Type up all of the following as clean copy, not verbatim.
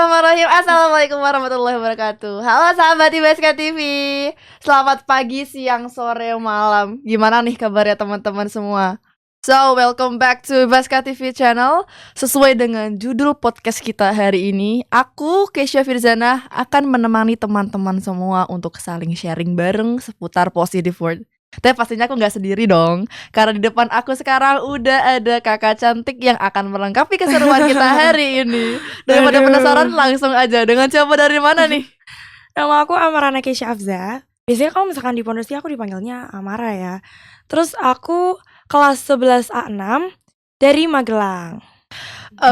Bismillahirrahmanirrahim. Assalamualaikum warahmatullahi wabarakatuh. Halo sahabat IBSK TV. Selamat pagi, siang, sore, malam. Gimana nih kabarnya teman-teman semua? So, welcome back to IBSK TV channel. Sesuai dengan judul podcast kita hari ini, aku Keisha Firzana akan menemani teman-teman semua untuk saling sharing bareng seputar positive word. Tapi pastinya aku gak sendiri dong, karena di depan aku sekarang udah ada kakak cantik yang akan melengkapi keseruan kita hari ini. Daripada penasaran, langsung aja. Dengan siapa dari mana nih? Nama aku Amarana Keisha Afza. Biasanya kalau misalkan di Pondok aku dipanggilnya Amara ya. Terus aku kelas 11 A6 dari Magelang.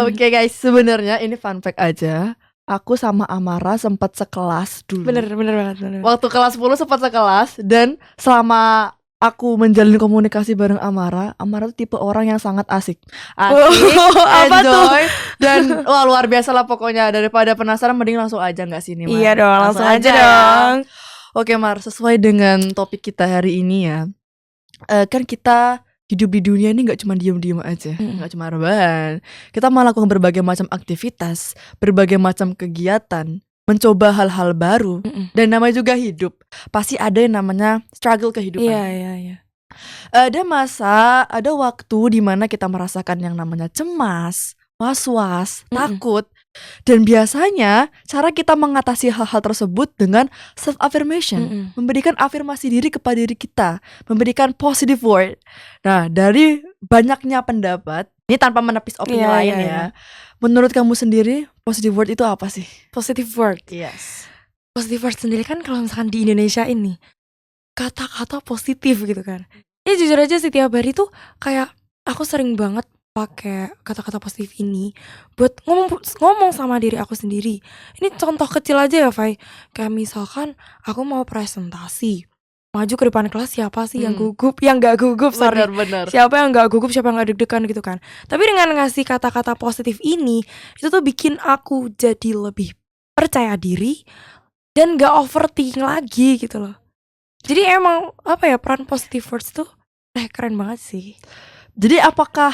Oke guys, sebenarnya ini fun fact aja. Aku sama Amara sempat sekelas dulu. Bener banget. Waktu kelas 10 sempat sekelas. Dan selama aku menjalin komunikasi bareng Amara tuh tipe orang yang sangat asik, enjoy, dan wah luar biasa lah pokoknya. Daripada penasaran, mending langsung aja gak sih ini Mar? Iya dong, langsung aja ya. dong. Oke Mar, sesuai dengan topik kita hari ini ya, kan kita hidup di dunia ini gak cuma diem-diem aja, gak cuma rebahan. Kita melakukan berbagai macam aktivitas, berbagai macam kegiatan, mencoba hal-hal baru. Dan namanya juga hidup, pasti ada yang namanya struggle kehidupan. Iya. Ada waktu dimana kita merasakan yang namanya cemas, was-was, takut. Dan biasanya cara kita mengatasi hal-hal tersebut dengan self-affirmation, memberikan afirmasi diri kepada diri kita, memberikan positive word. Nah, dari banyaknya pendapat, ini tanpa menepis opini lain ya. Menurut kamu sendiri, positive word itu apa sih? Positive word. Yes. Positive word sendiri kan kalau misalkan di Indonesia ini kata-kata positif gitu kan. Ya jujur aja sih tiap hari tuh kayak aku sering banget pakai kata-kata positif ini buat ngomong sama diri aku sendiri. Ini contoh kecil aja ya, Fai. Kayak misalkan aku mau presentasi, maju ke depan kelas, siapa sih yang gugup, yang gak gugup, sorry. Benar. Siapa yang gak gugup, siapa yang gak deg-degan gitu kan. Tapi dengan ngasih kata-kata positif ini, itu tuh bikin aku jadi lebih percaya diri dan gak overthinking lagi gitu loh. Jadi emang apa ya, peran positive words tuh keren banget sih. Jadi apakah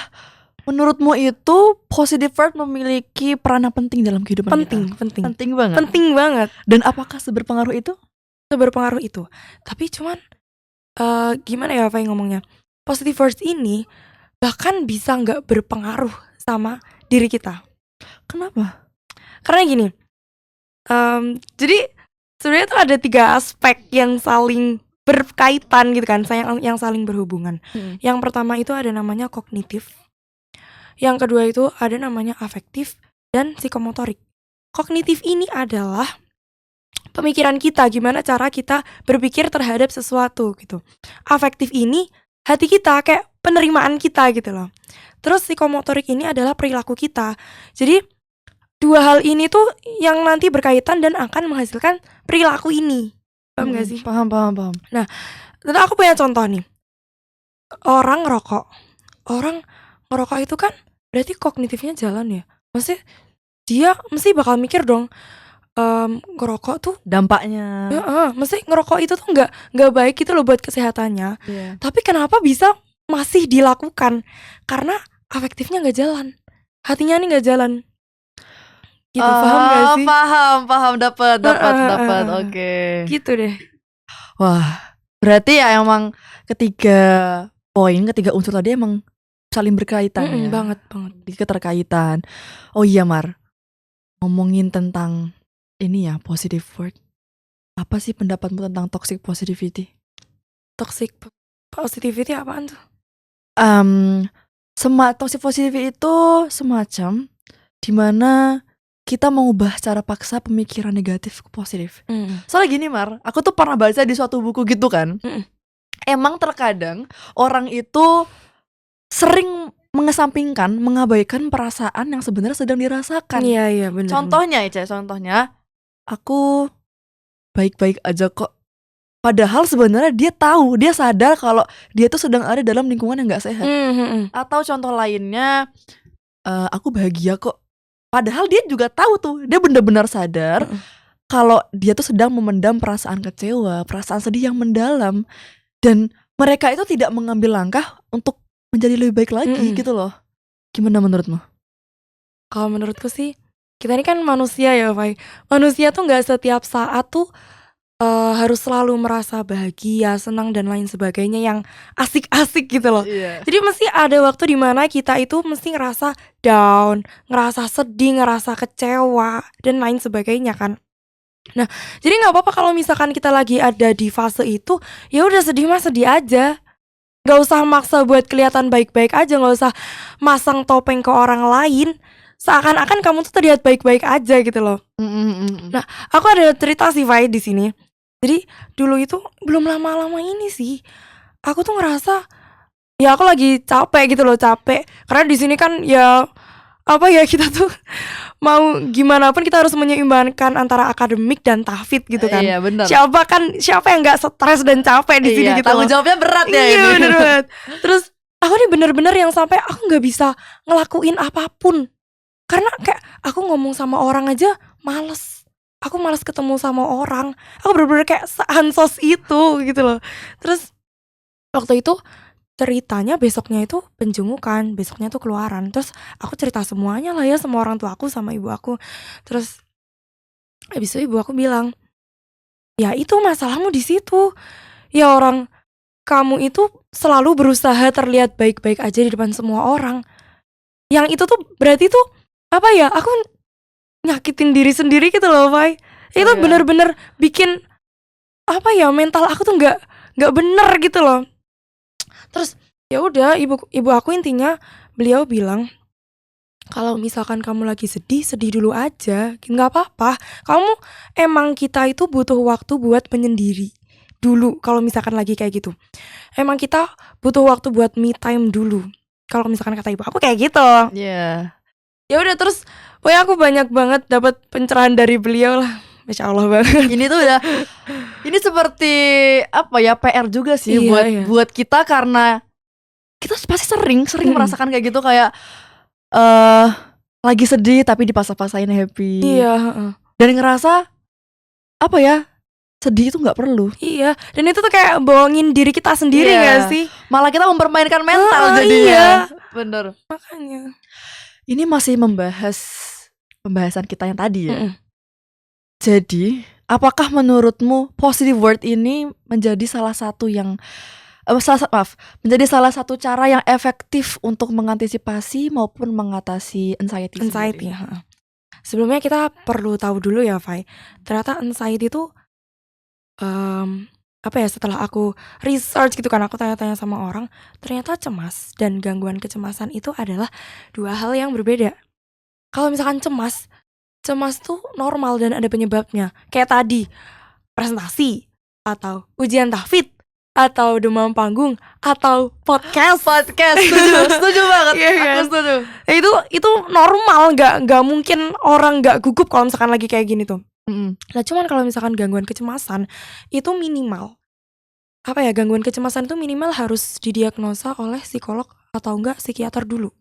menurutmu itu positive word memiliki peran yang penting dalam kehidupan kita? Penting banget. Dan apakah seberpengaruh itu? Seberpengaruh itu. Tapi cuman gimana ya Fai ngomongnya, positive words ini bahkan bisa gak berpengaruh sama diri kita. Kenapa? Karena gini, jadi sebenarnya tuh ada 3 aspek yang saling berkaitan gitu kan, yang saling berhubungan. Yang pertama itu ada namanya kognitif. Yang kedua itu ada namanya afektif dan psikomotorik. Kognitif ini adalah pemikiran kita, gimana cara kita berpikir terhadap sesuatu gitu. Afektif ini hati kita, kayak penerimaan kita gitu loh. Terus psikomotorik ini adalah perilaku kita. Jadi 2 hal ini tuh yang nanti berkaitan dan akan menghasilkan perilaku ini. Paham gak sih? Paham. Nah, tentu aku punya contoh nih. Orang ngerokok itu kan berarti kognitifnya jalan ya. Maksudnya dia mesti bakal mikir dong, ngerokok tuh dampaknya. Mesti ngerokok itu tuh nggak baik gitu loh buat kesehatannya. Tapi kenapa bisa masih dilakukan? Karena afektifnya nggak jalan, hatinya nih nggak jalan. Gitu, paham gak sih? Paham, dapat. Oke. Gitu deh. Wah, berarti ya emang ketiga unsur tadi emang saling berkaitan ya. Banget. Keterkaitan. Oh iya Mar, ngomongin tentang ini ya, positive word. Apa sih pendapatmu tentang toxic positivity? Toxic positivity apaan tuh? Toxic positivity itu semacam dimana kita mengubah secara paksa pemikiran negatif ke positif. Soalnya gini Mar, aku tuh pernah baca di suatu buku gitu kan. Emang terkadang orang itu sering mengesampingkan, mengabaikan perasaan yang sebenarnya sedang dirasakan. Iya benar. Contohnya, aku baik-baik aja kok. Padahal sebenarnya dia sadar kalau dia tuh sedang ada dalam lingkungan yang gak sehat. Atau contoh lainnya, aku bahagia kok. Padahal dia juga tahu tuh, dia benar-benar sadar kalau dia tuh sedang memendam perasaan kecewa, perasaan sedih yang mendalam. Dan mereka itu tidak mengambil langkah untuk menjadi lebih baik lagi gitu loh. Gimana menurutmu? Kalau menurutku sih kita ini kan manusia ya, Fai. Manusia tuh nggak setiap saat tuh harus selalu merasa bahagia, senang dan lain sebagainya yang asik-asik gitu loh. Iya. Jadi mesti ada waktu di mana kita itu mesti ngerasa down, ngerasa sedih, ngerasa kecewa dan lain sebagainya kan. Nah, jadi nggak apa-apa kalau misalkan kita lagi ada di fase itu, ya udah sedih mah sedih aja. Nggak usah maksa buat kelihatan baik-baik aja, nggak usah masang topeng ke orang lain. Seakan-akan kamu tuh terlihat baik-baik aja gitu loh. Nah, aku ada cerita sih, Fai, di sini. Jadi dulu itu belum lama-lama ini sih, aku tuh ngerasa ya aku lagi capek gitu loh, capek. Karena di sini kan ya apa ya kita tuh mau gimana pun kita harus menyeimbangkan antara akademik dan tahfidz gitu kan. Iya benar. Siapa yang nggak stres dan capek di sini Iya, gitu tanggung loh. jawabnya berat ya Iya ini. bener banget. Terus aku nih bener-bener yang sampai aku nggak bisa ngelakuin apapun. Karena kayak aku ngomong sama orang aja males. Aku males ketemu sama orang. Aku bener-bener kayak seansos itu gitu loh. Terus waktu itu ceritanya besoknya itu penjungukan, besoknya tuh keluaran. Terus aku cerita semuanya lah ya sama orang tua aku sama ibu aku. Terus habis itu ibu aku bilang, "Ya itu masalahmu di situ. Ya orang kamu itu selalu berusaha terlihat baik-baik aja di depan semua orang. Yang itu tuh berarti tuh apa ya? Aku nyakitin diri sendiri gitu loh, Fai. Itu Iya. bener-bener bikin apa ya? Mental aku tuh nggak bener gitu loh." Terus ya udah ibu aku intinya beliau bilang, "Kalau misalkan kamu lagi sedih, sedih dulu aja, nggak apa-apa. Kamu emang kita itu butuh waktu buat menyendiri dulu kalau misalkan lagi kayak gitu. Emang kita butuh waktu buat me time dulu." Kalau misalkan kata ibu aku kayak gitu. Iya. Ya udah terus pokoknya aku banyak banget dapat pencerahan dari beliau lah. Masya Allah banget. Ini tuh udah ini seperti apa ya PR juga sih Iya, buat iya. buat kita karena kita pasti sering Mm-mm. merasakan kayak gitu kayak lagi sedih tapi dipaksa-paksain happy. Iya, heeh. Dan ngerasa apa ya? Sedih itu nggak perlu. Iya, dan itu tuh kayak bohongin diri kita sendiri Iya. gak sih? Malah kita mempermainkan mental Heeh, jadinya. iya. Bener. Makanya. Ini masih membahas pembahasan kita yang tadi ya. Mm-mm. Jadi, apakah menurutmu positive word ini menjadi salah satu yang menjadi salah satu cara yang efektif untuk mengantisipasi maupun mengatasi anxiety Anxiety, sendiri? heeh. Sebelumnya kita perlu tahu dulu ya, Fai. Ternyata anxiety itu apa ya, setelah aku research gitu kan, aku tanya-tanya sama orang, ternyata cemas dan gangguan kecemasan itu adalah dua hal yang berbeda. Kalau misalkan cemas tuh normal dan ada penyebabnya. Kayak tadi, presentasi, atau ujian tahfidz, atau demam panggung, atau podcast. Setuju banget. Iya Aku kan? setuju. Itu normal, nggak mungkin orang nggak gugup kalau misalkan lagi kayak gini tuh. Nah cuman kalau misalkan gangguan kecemasan itu minimal apa ya, gangguan kecemasan itu minimal harus didiagnosa oleh psikolog atau enggak psikiater dulu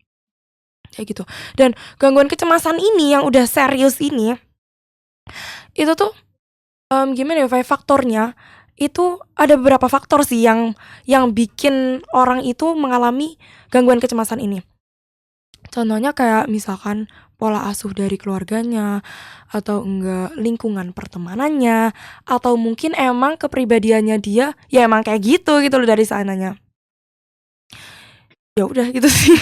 kayak gitu. Dan gangguan kecemasan ini yang udah serius ini itu tuh gimana ya, faktornya itu ada beberapa faktor sih yang bikin orang itu mengalami gangguan kecemasan ini. Contohnya kayak misalkan pola asuh dari keluarganya, atau enggak lingkungan pertemanannya, atau mungkin emang kepribadiannya dia ya emang kayak gitu loh dari sananya. Ya udah gitu sih.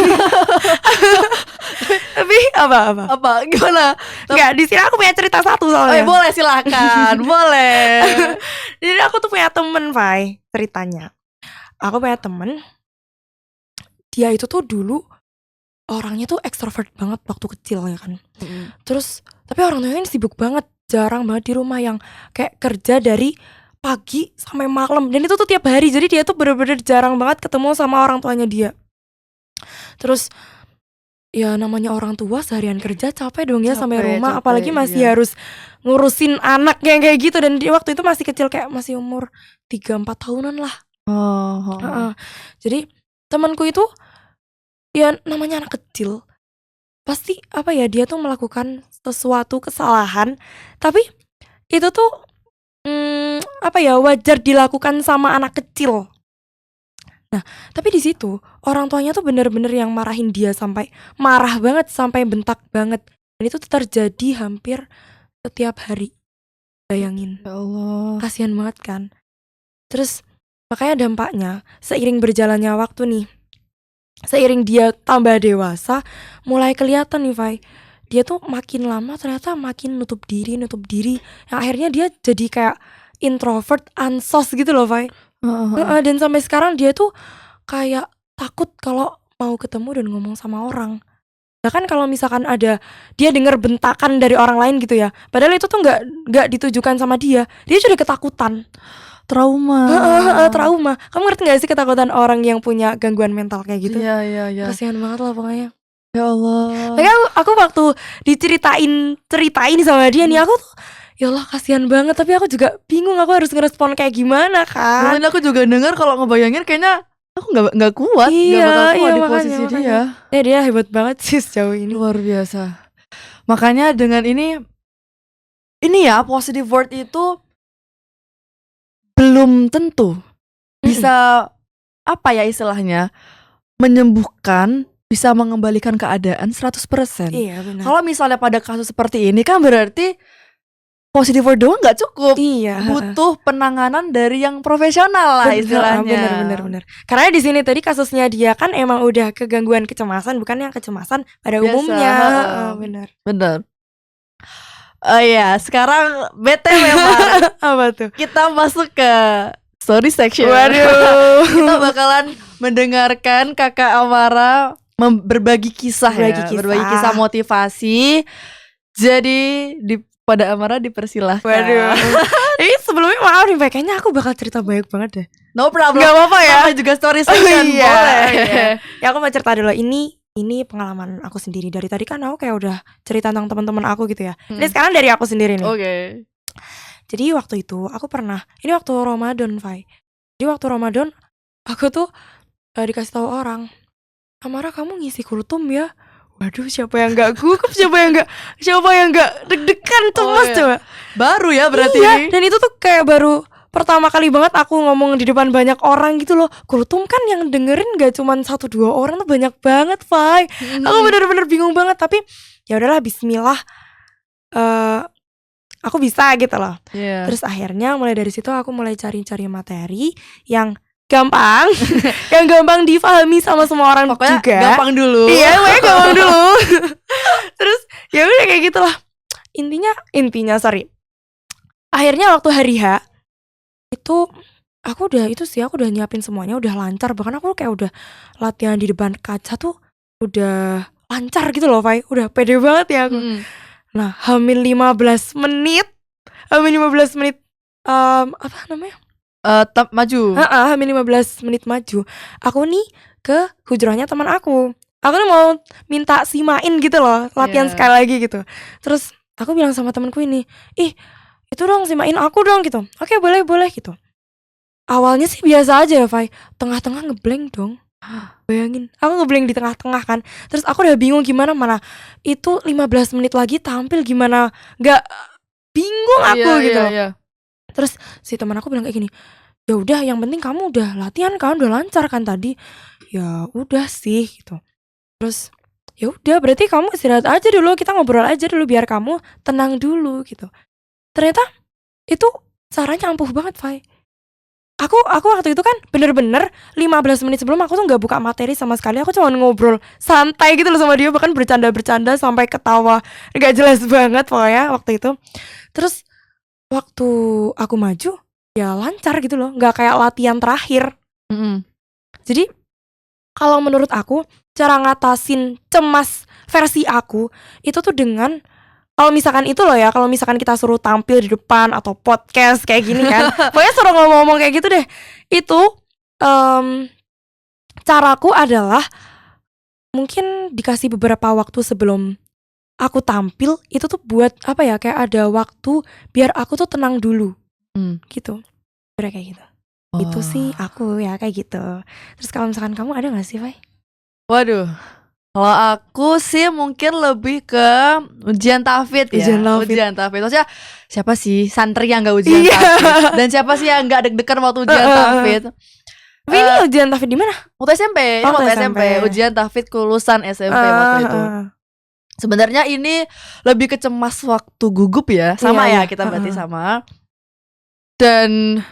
Tapi apa? Apa? Gimana? Enggak, di sini aku punya cerita satu Oh soalnya. ya, boleh silakan. Boleh. Jadi aku tuh punya temen, Fai, ceritanya. Aku punya temen, dia itu tuh dulu orangnya tuh ekstrovert banget waktu kecil ya kan. Terus tapi orang tuanya ini sibuk banget, jarang banget di rumah, yang kayak kerja dari pagi sampai malam, dan itu tuh tiap hari. Jadi dia tuh bener-bener jarang banget ketemu sama orang tuanya dia. Terus ya namanya orang tua seharian kerja capek dong ya sampai rumah, apalagi masih harus ngurusin anak yang kayak gitu. Dan dia waktu itu masih kecil, kayak masih umur 3-4 tahunan lah. Jadi temanku itu ya namanya anak kecil, pasti apa ya, dia tuh melakukan sesuatu kesalahan, tapi itu tuh apa ya, wajar dilakukan sama anak kecil. Nah, tapi di situ orang tuanya tuh bener-bener yang marahin dia sampai marah banget, sampai bentak banget. Dan itu tuh terjadi hampir setiap hari. Bayangin, Ya Allah. kasihan banget kan. Terus makanya dampaknya seiring berjalannya waktu nih, seiring dia tambah dewasa, mulai kelihatan nih Fai, dia tuh makin lama ternyata makin nutup diri, yang akhirnya dia jadi kayak introvert, ansos gitu loh Fai. Dan sampai sekarang dia tuh kayak takut kalau mau ketemu dan ngomong sama orang. Bahkan kalau misalkan ada dia dengar bentakan dari orang lain gitu ya, padahal itu tuh nggak ditujukan sama dia sudah ketakutan. Trauma. Trauma. Kamu ngerti gak sih ketakutan orang yang punya gangguan mental kayak gitu? Iya. Kasihan banget lah pokoknya. Ya Allah. Makanya aku waktu diceritain sama dia nih, aku tuh ya Allah kasihan banget, tapi aku juga bingung aku harus ngerespon kayak gimana kan. Mungkin aku juga dengar kalau ngebayangin kayaknya aku nggak kuat, Iya, nggak bakal kuat di makanya, posisi dia. Dia hebat banget sih sejauh ini. Luar biasa. Makanya dengan ini ya positive word itu belum tentu bisa apa ya istilahnya menyembuhkan, bisa mengembalikan keadaan 100%. Iya benar. Kalau misalnya pada kasus seperti ini kan berarti positive word doang nggak cukup. Iya. Butuh penanganan dari yang profesional lah istilahnya. Bener. Karena di sini tadi kasusnya dia kan emang udah kegangguan kecemasan, bukan yang kecemasan pada Biasa. umumnya. Bener. Oh iya, sekarang BTW memang Apa tuh? kita masuk ke story section. Waduh. Kita bakalan mendengarkan Kakak Amara berbagi kisah. Berbagi kisah motivasi. Jadi pada Amara dipersilahkan. Waduh. Ini sebelumnya maaf nih, kayaknya aku bakal cerita banyak banget deh. No problem. Gak apa-apa ya. Sama juga story section. Iya. Boleh. Ya aku mau cerita dulu. Ini pengalaman aku sendiri. Dari tadi kan aku kayak udah cerita tentang teman-teman aku gitu ya. Ini sekarang dari aku sendiri nih. Oke. Jadi waktu itu aku pernah, ini waktu Ramadan, Fai. Jadi waktu Ramadan aku tuh dikasih tahu orang, Amara kamu ngisi kultum ya. Waduh, siapa yang gak gugup, siapa yang gak deg-degan cemas coba. Baru ya berarti. Iya, dan itu tuh kayak baru pertama kali banget aku ngomong di depan banyak orang gitu loh. Kultum kan yang dengerin gak cuman 1-2 orang tuh banyak banget, Fai. Aku bener-bener bingung banget, tapi ya udahlah bismillah. Aku bisa gitu loh. Terus akhirnya mulai dari situ aku mulai cari-cari materi yang gampang yang gampang difahami sama semua orang. Pokoknya juga gampang dulu. Iya, gampang dulu. Terus ya udah kayak gitulah. Intinya sorry. Akhirnya waktu hari H itu aku udah nyiapin semuanya, udah lancar. Bahkan aku kayak udah latihan di depan kaca tuh udah lancar gitu loh, Fai. Udah pede banget ya aku. Nah, hamil 15 menit apa namanya? Maju. Hamil 15 menit maju. Aku nih ke hujrahnya teman aku. Aku nih mau minta simain gitu loh, latihan sekali lagi gitu. Terus aku bilang sama temanku ini, itu dong simain aku dong gitu. Oke, boleh gitu. Awalnya sih biasa aja ya, Fai. Tengah-tengah ngeblank dong. Bayangin, aku ngeblank di tengah-tengah kan. Terus aku udah bingung gimana, mana itu 15 menit lagi tampil gimana. Gak bingung aku gitu. Iya. Terus si teman aku bilang kayak gini, ya udah yang penting kamu udah latihan kan, udah lancar kan tadi. Ya udah sih gitu. Terus ya udah berarti kamu istirahat aja dulu, kita ngobrol aja dulu biar kamu tenang dulu gitu. Ternyata itu caranya ampuh banget, Fai. Aku waktu itu kan bener-bener 15 menit sebelum aku tuh gak buka materi sama sekali. Aku cuma ngobrol santai gitu loh sama dia, bahkan bercanda-bercanda sampai ketawa gak jelas banget pokoknya waktu itu. Terus waktu aku maju ya lancar gitu loh, gak kayak latihan terakhir. Jadi kalau menurut aku cara ngatasin cemas versi aku itu tuh dengan, kalau misalkan itu loh ya, kalau misalkan kita suruh tampil di depan atau podcast kayak gini kan, pokoknya suruh ngomong-ngomong kayak gitu deh. Itu caraku adalah mungkin dikasih beberapa waktu sebelum aku tampil, itu tuh buat apa ya, kayak ada waktu biar aku tuh tenang dulu. Gitu. Udah kayak gitu. Itu sih aku ya kayak gitu. Terus kalau misalkan kamu ada gak sih, Fai? Waduh, kalau aku sih mungkin lebih ke ujian tahfidz ya. Ujian tahfidz. Maksudnya siapa sih santri yang gak ujian tahfidz? Dan siapa sih yang gak deg-degan waktu ujian tahfidz? Tapi ini ujian tahfidz di mana? Waktu SMP. Waktu SMP. Ujian tahfidz kelulusan SMP waktu itu. Sebenarnya ini lebih ke cemas waktu gugup ya. Sama Iya, ya iya. kita berarti sama. Dan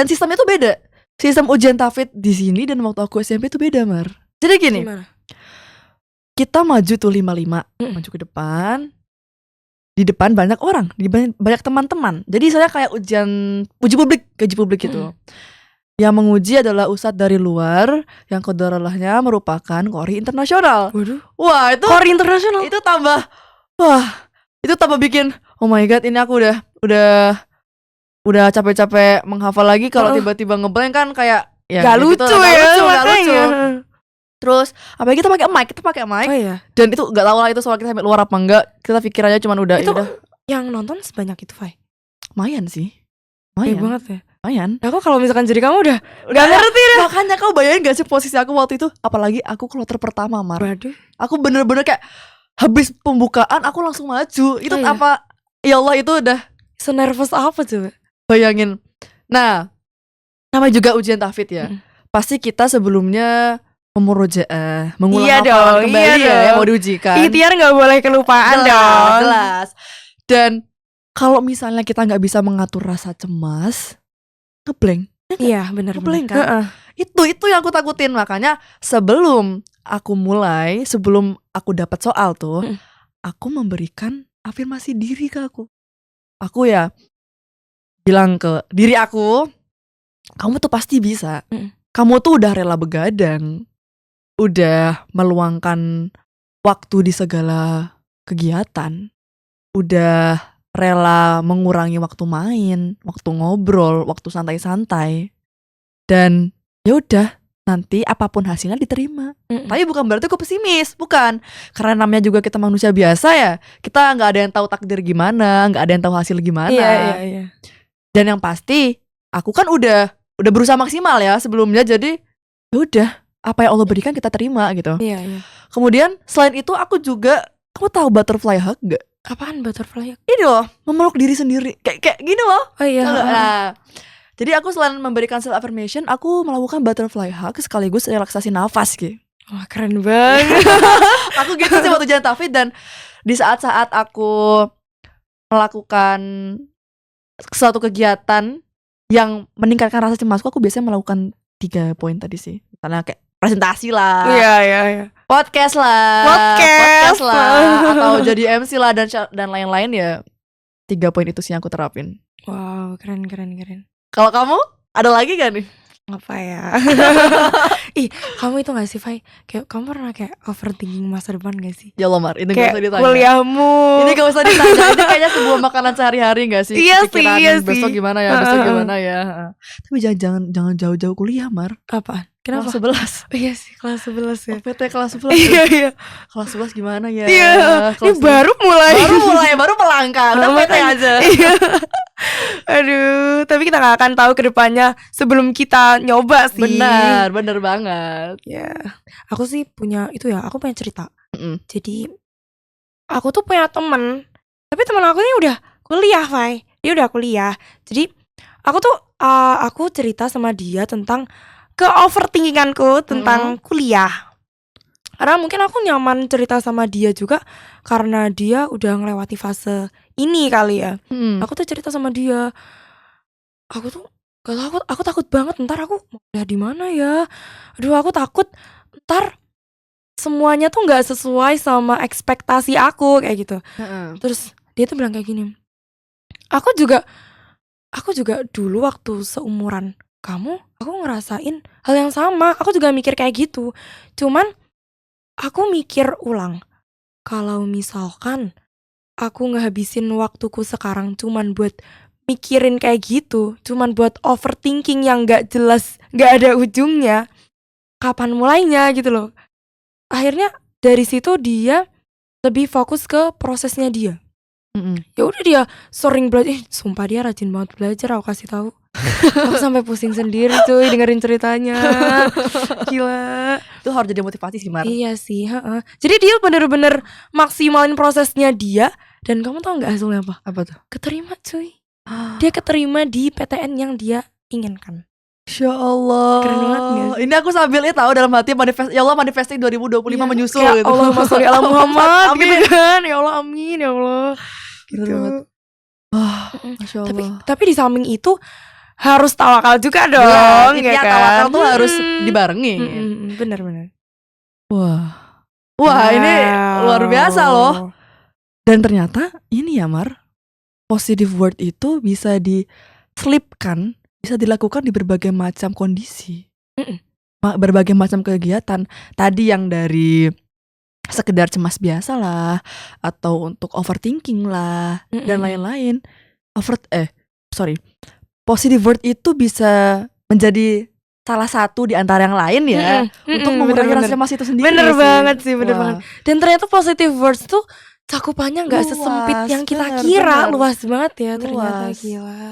sistemnya tuh beda. Sistem ujian TAFID di sini dan waktu aku SMP tuh beda, Mar. Jadi gini, Gimana? kita maju tuh 55, maju ke depan. Di depan banyak orang, banyak teman-teman. Jadi saya kayak uji publik gitu. Yang menguji adalah ustadz dari luar yang qadarallahnya merupakan qori internasional. Waduh. Wah, itu Qori internasional. itu tambah bikin oh my god, ini aku udah capek-capek menghafal lagi kalau tiba-tiba ngeblank kan kayak ya Gak gitu, lucu gak ya, lucu. makanya. Terus apalagi kita pakai mic. Oh iya. Dan itu nggak tahu lah itu soal kita sampai luar apa enggak. Kita pikir aja cuman udah Itu udah yang nonton sebanyak itu, Fai? lumayan sih. Banyak Lumayan. banget ya. Lumayan. Aku kalau misalkan jadi kamu udah gak ngerti deh. Makanya kau bayangin gak sih posisi aku waktu itu, apalagi aku kloter pertama, Mar. Waduh. Aku bener-bener kayak habis pembukaan aku langsung maju. Itu Oh iya. apa? Ya Allah, itu udah Se-nervous apa coba? bayangin. Nah, namanya juga ujian tahfidz ya. Pasti kita sebelumnya memurojaah, mengulang Iya hafalan dong, kembali iya ya, yang dong. mau diujikan. Ikhtiar gak boleh kelupaan dong. Jelas. Dan kalau misalnya kita nggak bisa mengatur rasa cemas, ngeblank. Iya benar. Ngeblank kan? Itu yang aku takutin. Makanya sebelum aku dapat soal tuh, aku memberikan afirmasi diri ke aku. Aku ya bilang ke diri aku, kamu tuh pasti bisa. Kamu tuh udah rela begadang, udah meluangkan waktu di segala kegiatan, udah rela mengurangi waktu main, waktu ngobrol, waktu santai-santai. Dan ya udah, nanti apapun hasilnya diterima. Tapi bukan berarti aku pesimis, bukan. Karena namanya juga kita manusia biasa ya. Kita nggak ada yang tahu takdir gimana, nggak ada yang tahu hasil gimana. Iya. Dan yang pasti, aku kan udah berusaha maksimal ya sebelumnya. Jadi ya udah, apa yang Allah berikan kita terima gitu. Iya. Kemudian selain itu aku juga, kamu tahu butterfly hug gak? Apaan butterfly? Ini loh, memeluk diri sendiri. Kayak gini loh. Oh iya. Nah, jadi aku selain memberikan self affirmation, aku melakukan butterfly hug sekaligus relaksasi nafas gitu. Wah keren banget. Aku gitu sih waktu ujian tahfidz. Dan di saat-saat aku melakukan suatu kegiatan yang meningkatkan rasa cemasku, aku biasanya melakukan 3 poin tadi sih. Misalnya kayak presentasi lah, Iya. podcast lah, atau jadi MC lah dan lain-lain ya. 3 poin itu sih yang aku terapin. Wow keren. Kalau kamu ada lagi gak nih? Apa ya? Ih, kamu itu gak sih, Fai? Kayak kamu pernah kayak overthinking masa depan gak sih? Ya Allah, Mar, ini Kayak gak usah ditanya. kuliahmu. Ini gak usah ditanya. Ini kayaknya sebuah makanan sehari-hari gak sih? Iya Pikiran sih. besok gimana ya. Tapi jangan jauh-jauh kuliah, Mar. Apaan? Kenapa? Kelas 11. Iya sih, kelas 11 ya. OPT kelas 11. Iya. Kelas 11 gimana ya? Iya. Ini Kelas baru mulai. baru melangkah. Udah PT aja. Iya. Aduh, tapi kita gak akan tahu ke depannya sebelum kita nyoba sih. Bener banget. Ya, aku sih punya itu ya, aku punya cerita. Jadi aku tuh punya temen, tapi temen aku ini udah kuliah, Fai. Dia udah kuliah. Jadi aku cerita sama dia tentang ke-overthinkinganku tentang kuliah. Karena mungkin aku nyaman cerita sama dia juga karena dia udah ngelewati fase ini kali ya. Aku tuh cerita sama dia. Aku tuh aku takut banget ntar aku mau kuliah di mana ya. Aduh, aku takut ntar semuanya tuh nggak sesuai sama ekspektasi aku kayak gitu. Terus dia tuh bilang kayak gini. Aku juga dulu waktu seumuran kamu, aku ngerasain hal yang sama. Aku juga mikir kayak gitu. Cuman aku mikir ulang, kalau misalkan aku ngehabisin waktuku sekarang cuman buat mikirin kayak gitu, cuman buat overthinking yang gak jelas, gak ada ujungnya, kapan mulainya gitu loh. Akhirnya dari situ dia lebih fokus ke prosesnya dia. Ya udah dia sering belajar. Sumpah dia rajin banget belajar, aku kasih tahu. Aku sampai pusing sendiri cuy dengerin ceritanya. Gila. Itu harus jadi motivasi sih, Mar. Iya sih, Jadi dia bener-bener maksimalin prosesnya dia. Dan kamu tau gak hasilnya apa? Apa tuh? Keterima cuy. Dia keterima di PTN yang dia inginkan. Masya Allah. Keren banget gak sih? Ini aku sambil tahu dalam hati manifest, ya Allah manifesting 2025 menyusul kayak gitu. Allahumma sholli ala Muhammad Amin. gitu kan. Ya Allah amin ya Allah. Bener Gitu. banget. Wah, Masya Tapi Allah. tapi di samping itu harus tawakal juga dong, Iya, ya intinya kan? tawakal tuh harus dibarengin. Bener-bener. Wah, ini luar biasa loh. Dan ternyata ini ya Mar, positive word itu bisa diselipkan, bisa dilakukan di berbagai macam kondisi, berbagai macam kegiatan. Tadi yang dari sekedar cemas biasa lah, atau untuk overthinking lah, dan lain-lain. Positive word itu bisa menjadi salah satu di antara yang lain ya, untuk mengurangi rasa cemas itu sendiri. Bener sih. banget sih, bener Wah. banget. Dan ternyata positive words tuh cakupannya nggak Luas, sesempit yang kita bener, kira. bener. Luas banget ya ternyata, Luas. gila.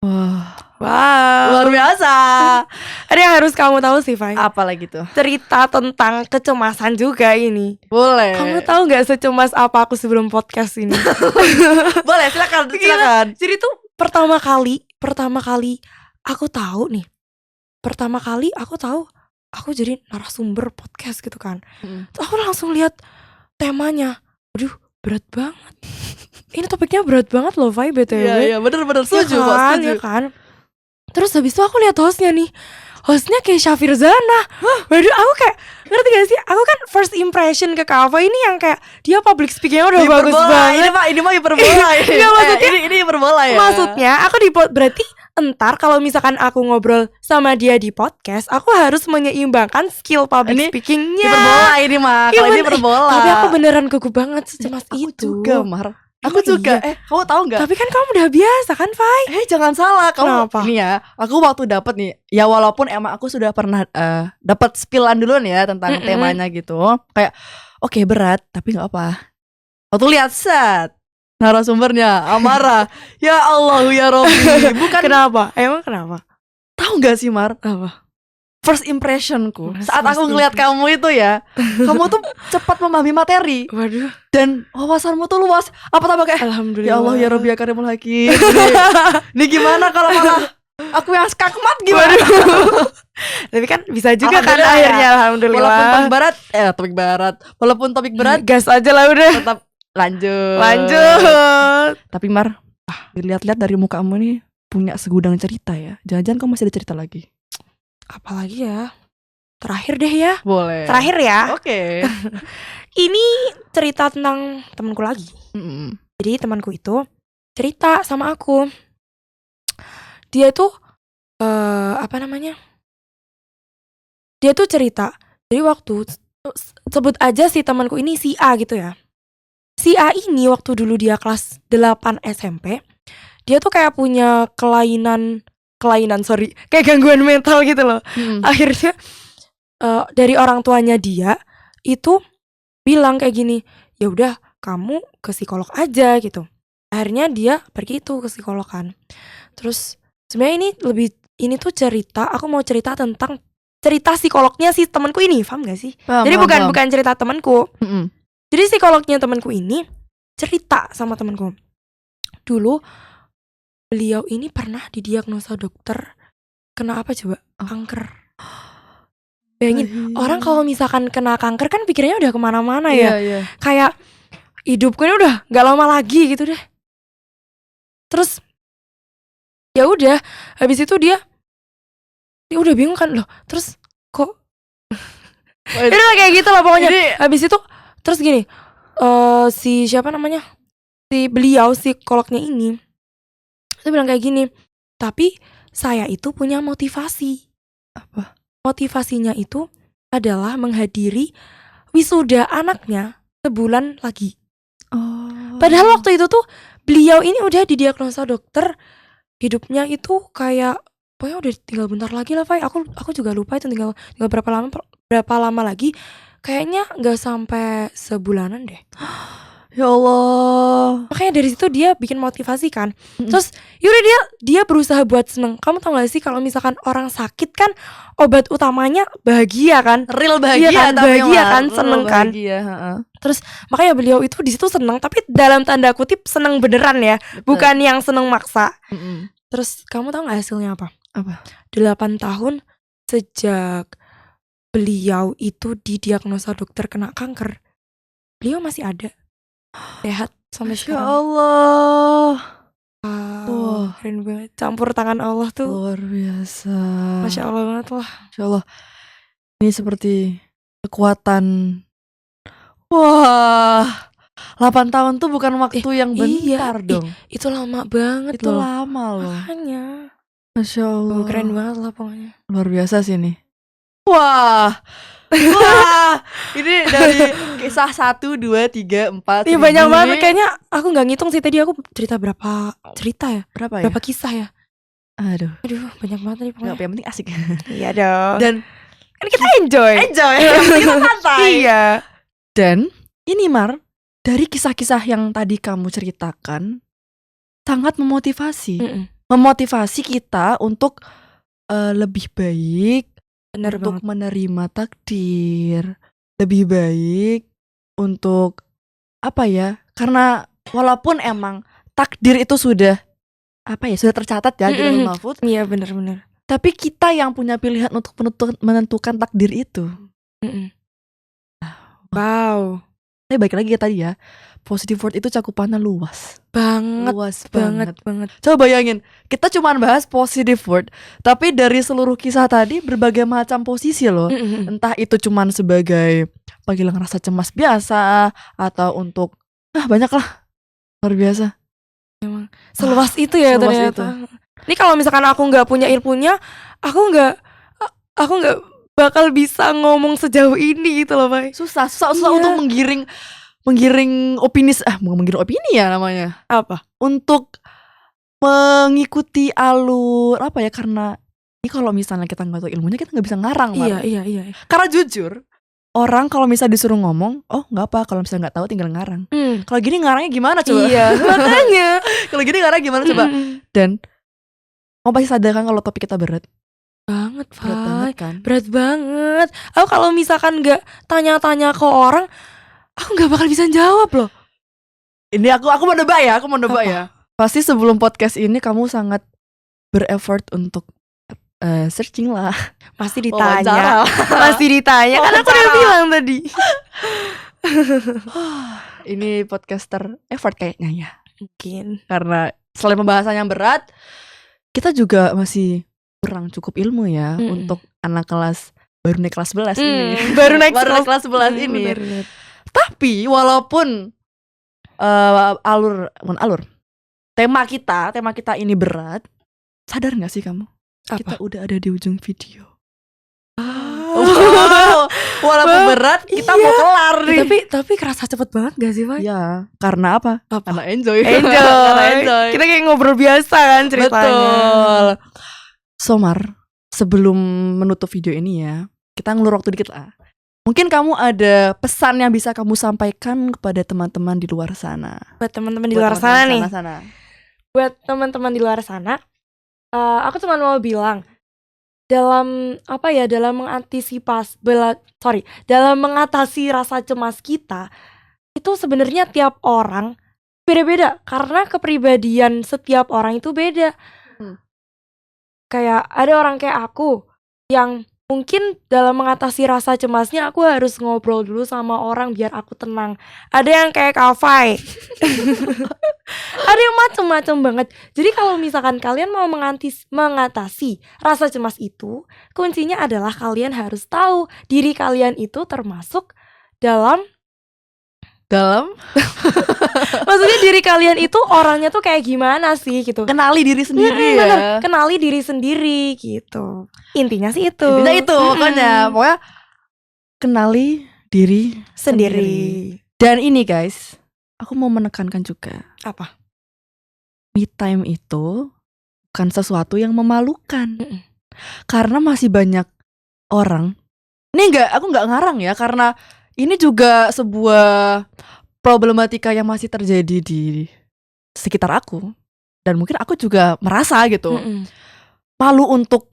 Wah, Wow. luar biasa. Ada yang harus kamu tahu sih, Fai. Apa lagi tuh? Cerita tentang kecemasan juga ini. Boleh. Kamu tahu nggak secemas apa aku sebelum podcast ini? Boleh, silakan. Jadi tuh pertama kali aku tahu nih. Pertama kali aku tahu aku jadi narasumber podcast gitu kan. Terus aku langsung lihat temanya. Aduh, berat banget. Ini topiknya berat banget loh, Fai, BTW. Iya, bener-bener setuju, ya kok, kan, setuju. ya kan. Terus habis itu aku lihat hostnya nih. Hostnya kayak Syafir Zana. Waduh, aku kayak ngerti gak sih? Aku kan first impression ke Kava ini yang kayak dia public speakingnya udah bagus banget. Ini mah hiperbola ini. Nggak, maksudnya- ini hiperbola ya. Maksudnya aku berarti entar kalau misalkan aku ngobrol sama dia di podcast, aku harus menyeimbangkan skill public Ini speakingnya. hiperbola ini mah. Iya, Kalau ini bener. hiperbola. Tapi aku beneran gugup banget secemas Aku itu. juga, Mar. Aku Emang juga. iya? Kamu tahu nggak? Tapi kan kamu udah biasa kan, Fai? Jangan salah. Kamu Kenapa? ini ya. Aku waktu dapat nih. Ya walaupun emang aku sudah pernah dapat spillan duluan ya tentang temanya gitu. Kayak oke, berat, tapi nggak apa. Waktu lihat set narasumbernya Amara. Ya Allah ya Robbi. Bukan. Kenapa? Emang kenapa? Tahu nggak sih, Mar? Apa? First impressionku First saat aku ngelihat impression. kamu itu ya, kamu tuh cepat memahami materi Waduh, dan wawasanmu tuh luas. Apa tambah kayak alhamdulillah. ya Allah ya Rabbi ya Karimul Hakim. Ini gimana kalau malah aku yang skakmat gimana? Tapi kan bisa juga kan Alhamdulillah akhirnya, ya. alhamdulillah. Walaupun topik berat, Gas aja lah udah. tetap lanjut. Lanjut. Tapi Mar, dilihat-lihat dari mukamu nih punya segudang cerita ya. Jangan-jangan kamu masih ada cerita lagi? Apalagi ya? Terakhir deh ya. Boleh. Terakhir ya. Oke. Ini cerita tentang temanku lagi. Jadi temanku itu cerita sama aku. Dia tuh apa namanya? Dia tuh cerita. Jadi waktu sebut aja si temanku ini si A gitu ya. Si A ini waktu dulu dia kelas 8 SMP, dia tuh kayak punya kelainan kayak gangguan mental gitu loh. Akhirnya dari orang tuanya dia itu bilang kayak gini, ya udah kamu ke psikolog aja gitu. Akhirnya dia pergi tuh ke psikolog kan. Terus sebenarnya ini tuh cerita, aku mau cerita tentang cerita psikolognya si temanku ini, paham gak sih? Jadi bukan cerita temanku. Jadi psikolognya temanku ini cerita sama temanku. Dulu beliau ini pernah didiagnosa dokter kena apa coba? Kanker. Bayangin, orang kalau misalkan kena kanker kan pikirnya udah kemana-mana ya. Iya. Kayak hidupku ini udah gak lama lagi gitu deh. Terus ya udah, habis itu dia udah bingung kan loh. Terus kok itu kayak gitu lah pokoknya. Habis itu terus gini, si siapa namanya? Si beliau psikolognya ini dia bilang kayak gini, tapi saya itu punya motivasi. Apa? Motivasinya itu adalah menghadiri wisuda anaknya sebulan lagi. Padahal waktu itu tuh beliau ini udah didiagnosa dokter, hidupnya itu kayak pokoknya udah tinggal bentar lagi lah, Fai. Aku juga lupa itu tinggal berapa lama lagi. Kayaknya nggak sampai sebulanan deh. Ya Allah. Makanya dari situ dia bikin motivasi kan. Terus yaudah dia berusaha buat seneng. Kamu tau gak sih kalau misalkan orang sakit kan obat utamanya bahagia kan? Real bahagia, Iya kan, tapi bahagia Mar. kan, seneng Real kan? bahagia, Terus makanya beliau itu di situ seneng, tapi dalam tanda kutip seneng beneran ya, bukan yang seneng maksa. Terus kamu tau gak hasilnya apa? Apa? 8 tahun sejak beliau itu didiagnosa dokter kena kanker. Beliau masih ada. Sehat sampai Masya sekarang. Allah. Wow, keren banget. Campur tangan Allah tuh. Luar biasa. Masya Allah banget lah. Masya Allah. Ini seperti kekuatan. Wah, 8 tahun tuh bukan waktu yang bentar dong. Itu lama banget Itu loh. lama loh. Makanya. Masya Allah. Keren banget lah pokoknya. Luar biasa sih nih. Wah. Wah, ini dari kisah 1, 2, 3, 4. Ini banyak banget. Kayaknya aku gak ngitung sih tadi aku cerita berapa cerita ya. Berapa ya? Berapa kisah ya. Aduh, banyak banget nih pokoknya. yang penting asik. Iya dong. Dan kan kita enjoy. Kita santai. Iya. Dan ini Mar, dari kisah-kisah yang tadi kamu ceritakan sangat memotivasi. Memotivasi kita untuk lebih baik, Bener untuk banget. menerima takdir, lebih baik untuk apa ya? Karena walaupun emang takdir itu sudah sudah tercatat ya di Lauhul Mahfuz. Iya bener-bener. Tapi kita yang punya pilihan untuk menentukan takdir itu. Wow. Saya balik lagi tadi ya, positive word itu cakupannya luas Banget. Coba bayangin, kita cuma bahas positive word, tapi dari seluruh kisah tadi berbagai macam posisi loh. Entah itu cuma sebagai panggilan rasa cemas biasa, atau untuk banyak lah, luar biasa. Emang seluas itu ya seluas ternyata. Ini kalau misalkan aku nggak punya ilmunya, aku nggak bakal bisa ngomong sejauh ini gitu loh, Bay. Susah untuk menggiring opini, bukan menggiring opini ya namanya. Apa? Untuk mengikuti alur karena ini kalau misalnya kita nggak tahu ilmunya kita nggak bisa ngarang. Iya. Karena jujur, orang kalau misalnya disuruh ngomong, nggak apa, kalau misalnya nggak tahu tinggal ngarang. Kalau gini ngarangnya gimana coba? Iya, makanya. Kalau gini ngarangnya gimana coba? Dan pasti sadar kan kalau topik kita berat banget, kan? Berat banget. Aku kalau misalkan nggak tanya-tanya ke orang, aku nggak bakal bisa jawab loh. Ini aku mau nebak ya. Pasti sebelum podcast ini kamu sangat bereffort untuk searching lah. Pasti ditanya. Kan aku udah bilang tadi. Ini podcaster effort kayaknya ya. Mungkin. Karena selain pembahasan yang berat, kita juga masih kurang cukup ilmu ya untuk anak kelas baru naik kelas 11 ini. Baru naik kelas 11 ini. Tapi walaupun alur tema kita ini berat, sadar nggak sih kamu? Apa? Kita udah ada di ujung video. Walaupun berat, kita mau kelar nih. Tapi kerasa cepet banget gak sih, Pak? Ya, karena apa? Karena enjoy. Kita kayak ngobrol biasa kan ceritanya. Betul. Somar, sebelum menutup video ini ya, kita ngelur waktu dikit lah. Mungkin kamu ada pesan yang bisa kamu sampaikan kepada teman-teman di luar sana. Buat teman-teman di luar sana nih. Buat teman-teman di luar sana, aku cuma mau bilang, dalam mengatasi rasa cemas kita, itu sebenarnya tiap orang beda-beda karena kepribadian setiap orang itu beda. Kayak ada orang kayak aku yang mungkin dalam mengatasi rasa cemasnya aku harus ngobrol dulu sama orang biar aku tenang. Ada yang kayak Kafai. Ada yang macem-macem banget. Jadi kalau misalkan kalian mau mengatasi rasa cemas itu, kuncinya adalah kalian harus tahu diri kalian itu termasuk dalam maksudnya diri kalian itu orangnya tuh kayak gimana sih gitu. Kenali diri sendiri ya. Kenali diri sendiri gitu. Intinya sih itu. Pokoknya kenali diri sendiri. Dan ini guys, aku mau menekankan juga. Apa? Me time itu bukan sesuatu yang memalukan. Karena masih banyak orang. Aku nggak ngarang ya, karena ini juga sebuah problematika yang masih terjadi di sekitar aku. Dan mungkin aku juga merasa gitu. Malu untuk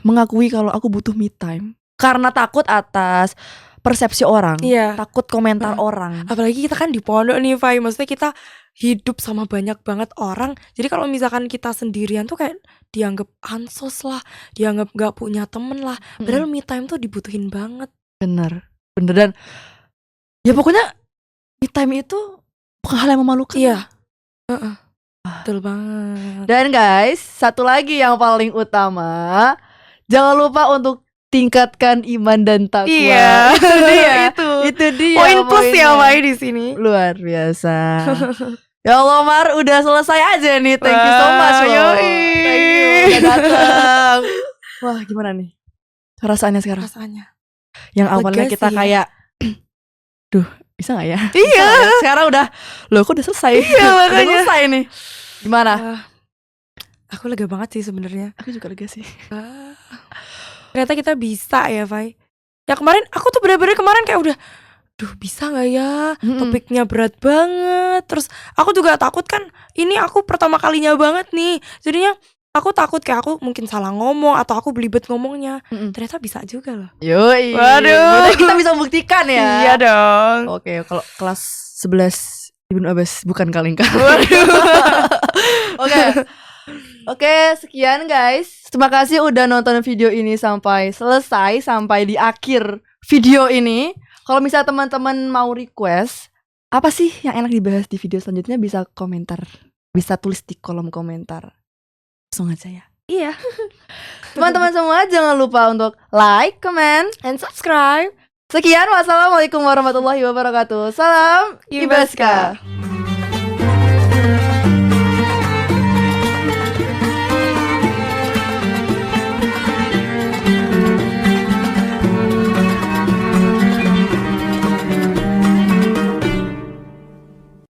mengakui kalau aku butuh me time. Karena takut atas persepsi orang, Iya. takut komentar orang. Apalagi kita kan di pondok nih, Fai. Maksudnya kita hidup sama banyak banget orang. Jadi kalau misalkan kita sendirian tuh kayak dianggap ansos lah, dianggap gak punya temen lah. Padahal me time tuh dibutuhin banget. Bener dan ya pokoknya me time itu bukan hal yang memalukan. Iya. Betul banget. Dan guys, satu lagi yang paling utama, jangan lupa untuk tingkatkan iman dan takwa. Iya. Itu dia Poin plus ya, poinnya. Fai, di sini. Luar biasa. Ya Allah Mar, udah selesai aja nih. Thank you so much loh. Yoi. Thank you udah datang. Wah, gimana nih perasaannya sekarang? Rasanya. Yang awalnya Lega kita sih ya. kayak duh, bisa gak ya? Iya. Bisa nggak ya? Sekarang udah, loh kok udah selesai? Iya, Udah makanya. selesai nih. Gimana? Aku lega banget sih sebenarnya. Aku juga lega sih. Ternyata kita bisa ya, Fai. Ya kemarin aku tuh bener-bener kemarin kayak udah, duh bisa gak ya? Topiknya berat banget. Terus aku juga takut kan, ini aku pertama kalinya banget nih. Jadinya aku takut kayak aku mungkin salah ngomong atau aku belibet ngomongnya. Ternyata bisa juga loh. Yoi. Waduh. Berarti kita bisa buktikan ya. Iya dong. Oke, kalau kelas 11 Ibnu Abbas bukan kalengkah. Oke, sekian guys. Terima kasih udah nonton video ini sampai selesai, sampai di akhir video ini. Kalau misalnya teman-teman mau request, apa sih yang enak dibahas di video selanjutnya, bisa komentar. Bisa tulis di kolom komentar. Langsung aja ya. Iya. Teman-teman semua jangan lupa untuk like, comment, And subscribe. Sekian, wassalamualaikum warahmatullahi wabarakatuh. Salam Ibaska.